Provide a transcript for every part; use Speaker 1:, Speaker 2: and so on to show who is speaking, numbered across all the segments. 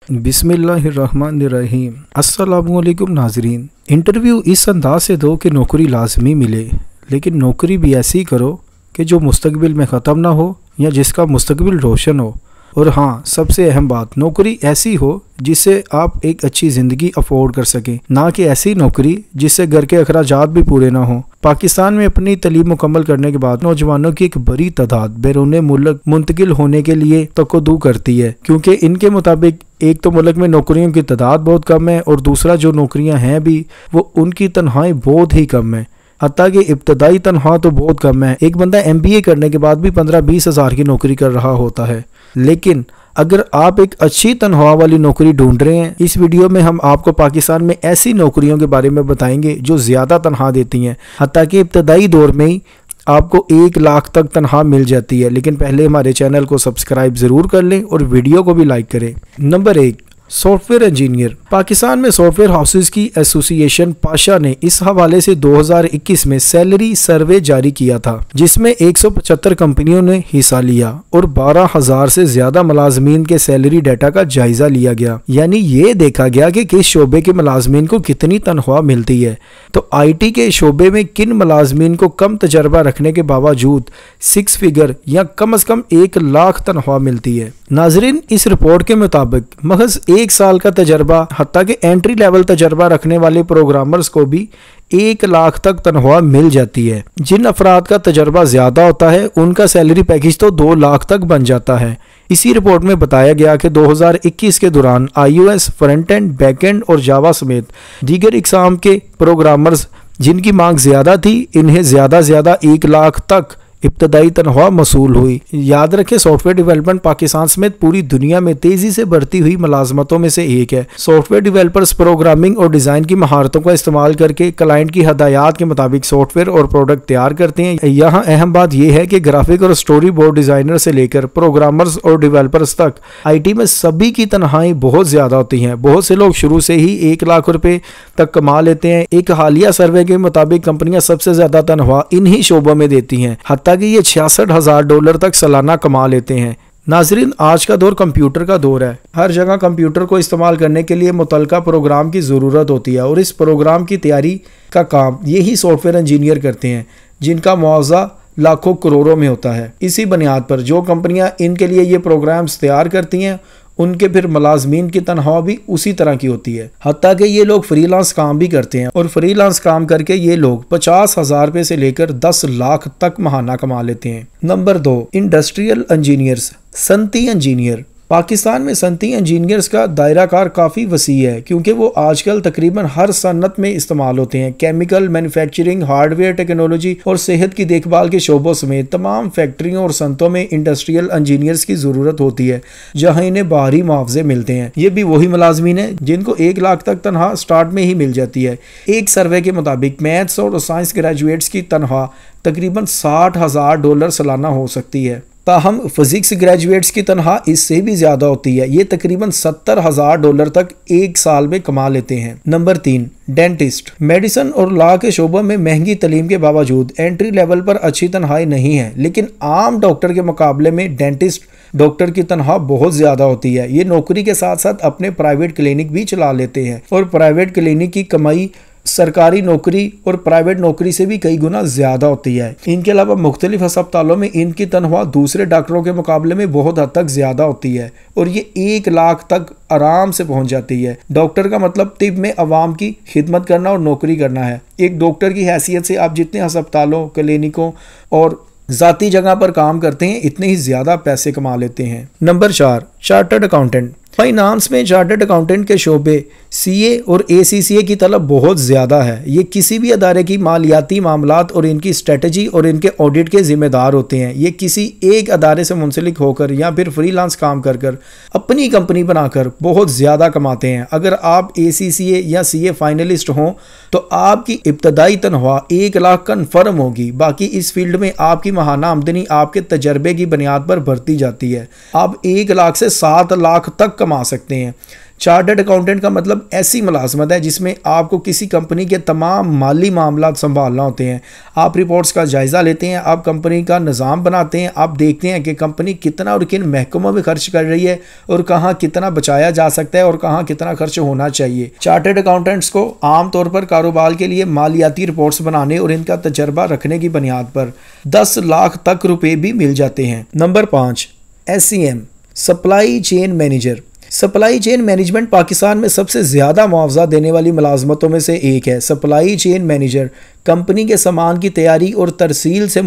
Speaker 1: बिस्मिल्लाहिर्रहमानिर्रहीम। अस्सलामुअलैकुम नाजरीन। इंटरव्यू इस अंदाज से दो कि नौकरी लाजमी मिले, लेकिन नौकरी भी ऐसी करो कि जो मुस्तकबिल में ख़त्म ना हो या जिसका मुस्तकबिल रोशन हो। और हाँ, सबसे अहम बात, नौकरी ऐसी हो जिससे आप एक अच्छी ज़िंदगी अफोर्ड कर सकें, ना कि ऐसी नौकरी जिससे घर के अखराजात भी पूरे ना हों। पाकिस्तान में अपनी तलीम मुकम्मल करने के बाद नौजवानों की एक बड़ी तादाद बैरून मुल्क मुंतकिल होने के लिए तकद्दू करती है, क्योंकि इनके मुताबिक एक तो मुल्क में नौकरियों की तादाद बहुत कम है और दूसरा जो नौकरियां हैं भी वो उनकी तनख्वाहें बहुत ही कम है। हत्ता कि इब्तदाई तनख्वाह तो बहुत कम है। एक बंदा MBA करने के बाद भी 15-20 हज़ार की नौकरी कर रहा होता है। लेकिन अगर आप एक अच्छी तनख्वाह वाली नौकरी ढूंढ रहे हैं, इस वीडियो में हम आपको पाकिस्तान में ऐसी नौकरियों के बारे में बताएंगे जो ज़्यादा तनख्वाह देती हैं। हत्ता कि इब्तदाई दौर में ही आपको 1 लाख तक तनख्वाह मिल जाती है। लेकिन पहले हमारे चैनल को सब्सक्राइब ज़रूर कर लें और वीडियो को भी लाइक करें। Number 1, software engineer. पाकिस्तान में सॉफ्टवेयर हाउसेस की एसोसिएशन पाशा ने इस हवाले से 2021 में सैलरी सर्वे जारी किया था, जिसमें 175 कंपनियों ने हिस्सा लिया और 12,000 से ज्यादा मुलाजमीन के सैलरी डाटा का जायजा लिया गया। यानी ये देखा गया कि किस शोबे के मुलाजमीन को कितनी तनख्वाह मिलती है। तो IT के शोबे में किन मुलाजमीन को कम तजर्बा रखने के बावजूद 6 फिगर या कम से कम 1 लाख तनख्वाह मिलती है। नाजरीन, इस रिपोर्ट के मुताबिक महज 1 साल का तजर्बा, हत्ता कि एंट्री लेवल तजर्बा रखने वाले प्रोग्रामर्स को भी 1 लाख तक तनख्वाह मिल जाती है। जिन अफराद का तजर्बा ज़्यादा होता है उनका सैलरी पैकेज तो 2 लाख तक बन जाता है। इसी रिपोर्ट में बताया गया कि 2021 के दौरान iOS, front end, back and और जावा समेत दीगर इकसाम के प्रोग्रामर्स जिनकी मांग ज़्यादा थी, इन्हें ज़्यादा 1 लाख तक इब्तदाई तनख्वाह मसूल हुई। याद रखें, सॉफ्टवेयर डेवलपमेंट पाकिस्तान समेत पूरी दुनिया में तेजी से बढ़ती हुई मुलाजमतों में से एक है। सॉफ्टवेयर डेवलपर्स प्रोग्रामिंग और डिज़ाइन की महारतों का इस्तेमाल करके क्लाइंट की हदायत के मुताबिक सॉफ्टवेयर और प्रोडक्ट तैयार करते हैं। यहाँ अहम बात यह है कि ग्राफिक और स्टोरी बोर्ड डिज़ाइनर से लेकर प्रोग्रामर्स और डेवलपर्स तक IT में सभी की तनख्वाहें बहुत ज़्यादा होती हैं। बहुत से लोग शुरू से ही 1 लाख रुपए तक कमा लेते हैं। एक हालिया सर्वे के मुताबिक कंपनियां सबसे ज़्यादा तनख्वाह इन्हीं शोबों में देती हैं, ताकि ये $66,000 तक सालाना कमा लेते हैं। नाजरीन, आज का दौर कंप्यूटर का दौर है। हर जगह कंप्यूटर को इस्तेमाल करने के लिए मुतलका प्रोग्राम की ज़रूरत होती है और इस प्रोग्राम की तैयारी का काम यही सॉफ्टवेयर इंजीनियर करते हैं, जिनका मुआवजा लाखों करोड़ों में होता है। इसी बुनियाद पर जो कंपनियां इनके लिए ये प्रोग्राम्स तैयार करती हैं, उनके फिर मुलाजमीन की तनख्वाह भी उसी तरह की होती है। हत्ता कि ये लोग फ्रीलांस काम भी करते हैं और फ्रीलांस काम करके ये लोग 50,000 रुपये से लेकर 10 लाख तक महाना कमा लेते हैं। नंबर 2, इंडस्ट्रियल इंजीनियर्स, सनती इंजीनियर। पाकिस्तान में सनती इंजीनियर्स का दायरा कार काफ़ी वसी है, क्योंकि वो आजकल तकरीबन हर सनत में इस्तेमाल होते हैं। केमिकल, मैन्युफैक्चरिंग, हार्डवेयर टेक्नोलॉजी और सेहत की देखभाल के शोबों समेत तमाम फैक्ट्रियों और सनतों में इंडस्ट्रियल इंजीनियर्स की ज़रूरत होती है, जहां इन्हें बाहरी मुआवजे मिलते हैं। ये भी वही मुलाजमीन है जिनको 1 लाख तक तनख्वाह स्टार्ट में ही मिल जाती है। एक सर्वे के मुताबिक मैथ्स और साइंस ग्रेजुएट्स की तनख्वाह तकरीबन $60,000 सालाना हो सकती है। ताहम फिजिक्स ग्रेजुएट्स की तनख्वाह इससे भी ज़्यादा होती है। ये तकरीबन $70,000 तक 1 साल में कमा लेते हैं। Number 3, dentist. मेडिसिन और लॉ के शोबों में महंगी तलीम के बावजूद एंट्री लेवल पर अच्छी तनख्वाही नहीं है, लेकिन आम डॉक्टर के मुकाबले में डेंटिस्ट डॉक्टर की तनख्वाह बहुत ज़्यादा होती है। ये नौकरी के साथ साथ अपने प्राइवेट क्लिनिक भी चला लेते हैं और प्राइवेट क्लिनिक की कमाई सरकारी नौकरी और प्राइवेट नौकरी से भी कई गुना ज़्यादा होती है। इनके अलावा मुख्तलिफ अस्पतालों में इनकी तनख्वाह दूसरे डॉक्टरों के मुकाबले में बहुत हद तक ज़्यादा होती है और ये 1 लाख तक आराम से पहुंच जाती है। डॉक्टर का मतलब तिब में अवाम की खिदमत करना और नौकरी करना है। एक डॉक्टर की हैसियत से आप जितने अस्पतालों, क्लिनिकों और ज़ाती जगह पर काम करते हैं, इतने ही ज़्यादा पैसे कमा लेते हैं। Number 4, chartered accountant. फाइनेंस में चार्टर्ड अकाउंटेंट के शोबे CA और ACCA की तलब बहुत ज़्यादा है। ये किसी भी अदारे की मालियाती मामलात और इनकी स्ट्रेटजी और इनके ऑडिट के जिम्मेदार होते हैं। ये किसी एक अदारे से मुंसलिक होकर या फिर फ्रीलांस काम कर अपनी कंपनी बनाकर बहुत ज़्यादा कमाते हैं। अगर आप ACCA या CA फाइनलिस्ट हों तो आपकी इब्तदाई तनख्वाह 1 लाख कन्फर्म होगी। बाकी इस फील्ड में आपकी माहाना आमदनी आपके तजर्बे की बुनियाद पर बढ़ती जाती है। आप 1 लाख से 7 लाख तक कमा सकते हैं। चार्टर्ड अकाउंटेंट का मतलब ऐसी मुलाजमत है जिसमें आपको किसी कंपनी के तमाम माली मामला संभालना होते हैं। आप रिपोर्ट्स का जायज़ा लेते हैं, आप कंपनी का निज़ाम बनाते हैं, आप देखते हैं कि कंपनी कितना और किन महकमों में खर्च कर रही है और कहाँ कितना बचाया जा सकता है और कहाँ कितना खर्च होना चाहिए। चार्टर्ड अकाउंटेंट्स को आमतौर पर कारोबार के लिए मालियाती रिपोर्ट्स बनाने और इनका तजर्बा रखने की बुनियाद पर 10 लाख तक रुपए भी मिल जाते हैं। Number 5, SCM supply chain manager. Supply chain management Pakistan में सबसे ज़्यादा मुआवजा देने वाली मुलाजमतों में से एक है। सप्लाई चेन मैनेजर कंपनी के सामान की तैयारी और तरसील से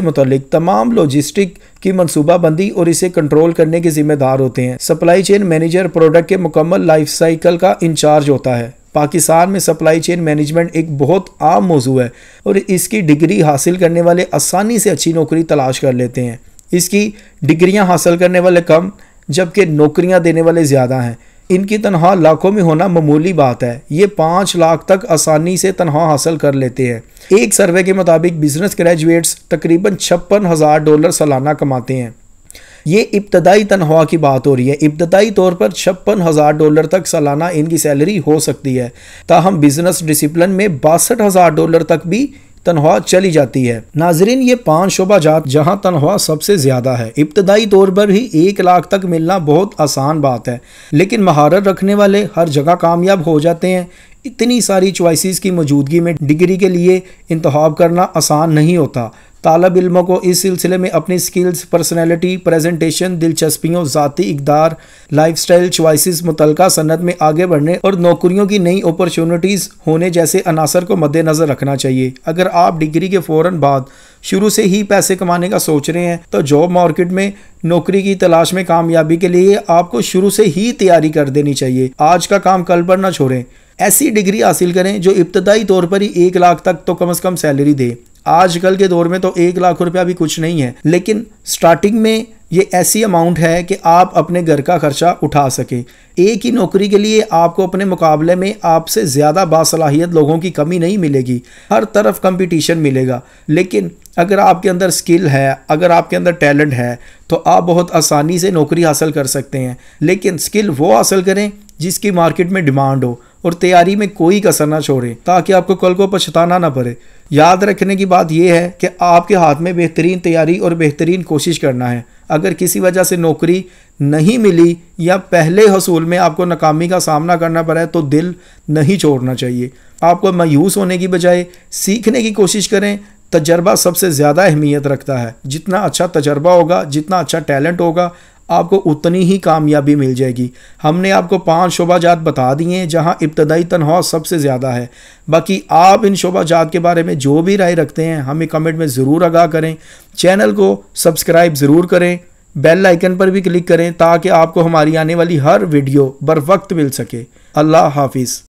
Speaker 1: मुतल्लिक तमाम लॉजिस्टिक की मनसूबाबंदी और इसे कंट्रोल करने के जिम्मेदार होते हैं। सप्लाई चेन मैनेजर प्रोडक्ट के मुकम्मल लाइफ साइकिल का इंचार्ज होता है। पाकिस्तान में सप्लाई चेन मैनेजमेंट एक बहुत आम मौजू है और इसकी डिग्री हासिल करने वाले आसानी से अच्छी नौकरी तलाश कर लेते हैं। इसकी डिग्रियां हासिल करने वाले कम जबकि नौकरियां देने वाले ज़्यादा हैं। इनकी तनख्वाह लाखों में होना मामूली बात है। ये 5 लाख तक आसानी से तनख्वाह हासिल कर लेते हैं। एक सर्वे के मुताबिक बिजनेस ग्रेजुएट्स तकरीबन $56,000 सालाना कमाते हैं। ये इब्तदाई तनख्वाह की बात हो रही है। इब्तदाई तौर पर $56,000 तक सालाना इनकी सैलरी हो सकती है। ताहम बिजनेस डिसिप्लिन में $62,000 तक भी तनख्वाह चली जाती है। नाजरीन, ये 5 शोबा जात जहाँ तनख्वाह सबसे ज़्यादा है। इब्तदाई तौर पर ही 1 लाख तक मिलना बहुत आसान बात है, लेकिन महारत रखने वाले हर जगह कामयाब हो जाते हैं। इतनी सारी चॉइसेस की मौजूदगी में डिग्री के लिए इंतखाब करना आसान नहीं होता। तालब इल्मों को इस सिलसिले में अपनी स्किल्स, पर्सनैलिटी, प्रेजेंटेशन, दिलचस्पियों, ज़ाती इक़दार, लाइफस्टाइल चॉइसेस, मुतल्लिका सनत में आगे बढ़ने और नौकरियों की नई अपॉर्चुनिटीज़ होने जैसे अनासर को मद्देनज़र रखना चाहिए। अगर आप डिग्री के फ़ौरन बाद शुरू से ही पैसे कमाने का सोच रहे हैं तो जॉब मार्केट में नौकरी की तलाश में कामयाबी के लिए आपको शुरू से ही तैयारी कर देनी चाहिए। आज का काम कल पर ना छोड़ें। ऐसी डिग्री हासिल करें जो इब्तदाई तौर पर ही 1 लाख तक तो कम से कम सैलरी दे। आजकल के दौर में तो 1 लाख रुपया भी कुछ नहीं है, लेकिन स्टार्टिंग में ये ऐसी अमाउंट है कि आप अपने घर का खर्चा उठा सकें। एक ही नौकरी के लिए आपको अपने मुकाबले में आपसे ज़्यादा बासलाहियत लोगों की कमी नहीं मिलेगी। हर तरफ कंपटीशन मिलेगा, लेकिन अगर आपके अंदर स्किल है, अगर आपके अंदर टैलेंट है तो आप बहुत आसानी से नौकरी हासिल कर सकते हैं। लेकिन स्किल वो हासिल करें जिसकी मार्केट में डिमांड हो और तैयारी में कोई कसर ना छोड़ें ताकि आपको कल को पछताना ना पड़े। याद रखने की बात यह है कि आपके हाथ में बेहतरीन तैयारी और बेहतरीन कोशिश करना है। अगर किसी वजह से नौकरी नहीं मिली या पहले हसूल में आपको नाकामी का सामना करना पड़ा है तो दिल नहीं छोड़ना चाहिए। आपको मायूस होने की बजाय सीखने की कोशिश करें। तजर्बा सबसे ज़्यादा अहमियत रखता है। जितना अच्छा तजर्बा होगा, जितना अच्छा टैलेंट होगा, आपको उतनी ही कामयाबी मिल जाएगी। हमने आपको 5 शोबाजात बता दिए हैं जहां इब्तदाई तनख्वाह सबसे ज़्यादा है। बाकी आप इन शोबाजात के बारे में जो भी राय रखते हैं हमें कमेंट में ज़रूर आगाह करें। चैनल को सब्सक्राइब ज़रूर करें, बेल आइकन पर भी क्लिक करें ताकि आपको हमारी आने वाली हर वीडियो बर वक्त मिल सके। अल्लाह हाफिज़।